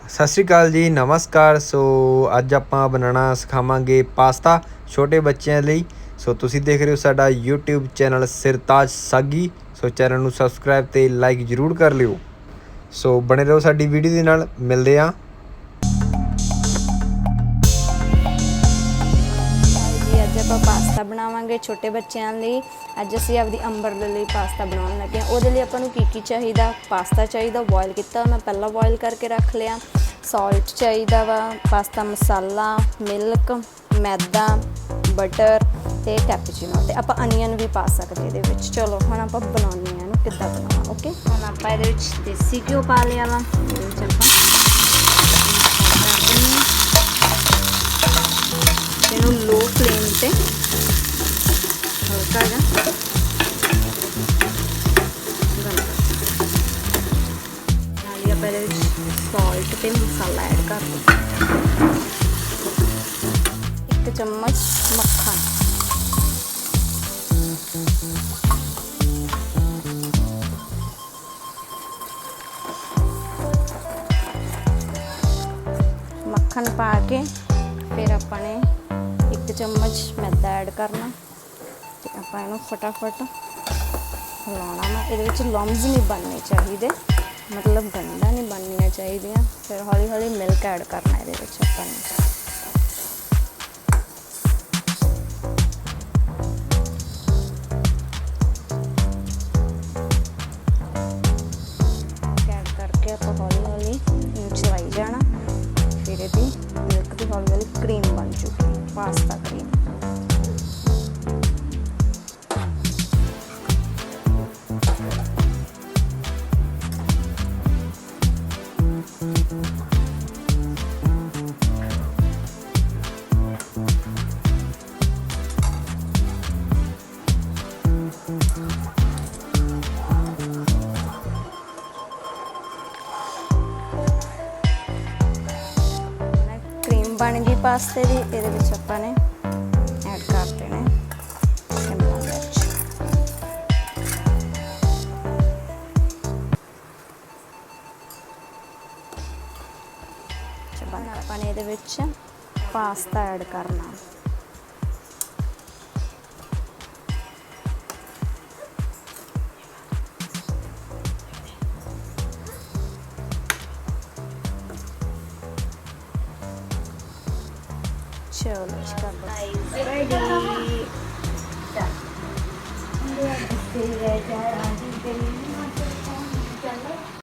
ਸਤਿ ਸ਼੍ਰੀ ਅਕਾਲ ਜੀ, ਨਮਸਕਾਰ। ਸੋ ਅੱਜ ਆਪਾਂ ਬਣਾਉਣਾ ਸਿਖਾਵਾਂਗੇ ਪਾਸਤਾ ਛੋਟੇ ਬੱਚਿਆਂ ਲਈ। ਸੋ ਤੁਸੀਂ ਦੇਖ ਰਹੇ ਹੋ ਸਾਡਾ YouTube ਚੈਨਲ ਸਿਰਤਾਜ ਸਾਗੀ। ਸੋ ਚੈਨਲ ਨੂੰ ਸਬਸਕ੍ਰਾਈਬ ਅਤੇ ਲਾਈਕ ਜ਼ਰੂਰ ਕਰ ਲਿਓ। ਸੋ ਬਣੇ ਰਹੋ ਸਾਡੀ ਵੀਡੀਓ ਦੇ ਨਾਲ। ਮਿਲਦੇ ਹਾਂ। ਅੱਜ ਆਪਾਂ ਪਾਸਤਾ ਬਣਾਵਾਂਗੇ ਛੋਟੇ ਬੱਚਿਆਂ ਲਈ। ਅੱਜ ਅਸੀਂ ਆਪਦੀ ਅੰਬਰ ਦੇ ਲਈ ਪਾਸਤਾ ਬਣਾਉਣ ਲੱਗੇ ਹਾਂ। ਉਹਦੇ ਲਈ ਆਪਾਂ ਨੂੰ ਕੀ ਚਾਹੀਦਾ? ਪਾਸਤਾ ਚਾਹੀਦਾ, ਬੋਇਲ ਕੀਤਾ ਮੈਂ ਪਹਿਲਾਂ ਬੋਇਲ ਕਰਕੇ ਰੱਖ ਲਿਆ। ਸਾਲਟ ਚਾਹੀਦਾ ਵਾ, ਪਾਸਤਾ ਮਸਾਲਾ, ਮਿਲਕ, ਮੈਦਾ, ਬਟਰ ਅਤੇ ਕੈਪਚੀਨੋ, ਅਤੇ ਆਪਾਂ ਅਨੀਅਨ ਵੀ ਪਾ ਸਕਦੇ ਇਹਦੇ ਵਿੱਚ। ਚਲੋ ਹੁਣ ਆਪਾਂ ਬਣਾਉਂਦੇ ਹਾਂ ਇਹਨੂੰ ਕਿੱਦਾਂ ਬਣਾਉਣਾ। ਓਕੇ, ਹੁਣ ਆਪਾਂ ਇਹਦੇ ਵਿੱਚ ਦੇਸੀ ਘਿਓ ਪਾ ਲਿਆ ਵਾ। ਇਹਦੇ ਵਿੱਚ ਆਪਾਂ ਇਹਨੂੰ ਲੋ ਫਲੇਮ ਤੇ ਹਲਕਾ ਜਿਹਾ ਨਾਲ ਹੀ ਆਪਾਂ ਇਹਦੇ ਵਿੱਚ ਸਾਲਟ ਤੇ ਮਸਾਲਾ ਐਡ ਕਰ ਦਿਓ। 1 ਚਮਚ ਮੱਖਣ, ਮੱਖਣ ਪਾ ਕੇ ਫਿਰ ਆਪਾਂ ਨੇ 1 ਚਮਚ ਮੈਦਾ ਐਡ ਕਰਨਾ ਤੇ ਆਪਾਂ ਇਹਨੂੰ ਫਟਾਫਟ ਹਿਲਾਉਣਾ ਵਾ। ਇਹਦੇ ਵਿੱਚ ਲੰਮਸ ਨਹੀਂ ਬਣਨੇ ਚਾਹੀਦੇ, ਮਤਲਬ ਗੰਢਾਂ ਨਹੀਂ ਬਣਨੀਆਂ ਚਾਹੀਦੀਆਂ। ਫਿਰ ਹੌਲੀ ਹੌਲੀ ਮਿਲਕ ਐਡ ਕਰਨਾ ਇਹਦੇ ਵਿੱਚ ਆਪਾਂ ਨੇ। ਐਡ ਕਰਕੇ ਆਪਾਂ ਹੌਲੀ ਹੌਲੀ ਇਹਨੂੰ ਚਲਾਈ ਜਾਣਾ। ਫਿਰ ਇਹਦੀ ਮਿਲਕ ਦੀ ਹੌਲੀ ਹੌਲੀ ਕਰੀਮ ਬਣ ਚੁੱਕੀ, ਪਾਸਤਾ ਕਰੀਮ। ਬਣ ਗਈ ਪਾਸਤੇ ਦੀ। ਇਹਦੇ ਵਿੱਚ ਆਪਾਂ ਨੇ ਐਡ ਕਰ ਦੇਣਾ ਸ਼ਿਮਲਾ ਮਿਰਚ। ਆਪਾਂ ਨੇ ਇਹਦੇ ਵਿੱਚ ਪਾਸਤਾ ਐਡ ਕਰਨਾ। ਚਲੋ ਰੈਡੀ।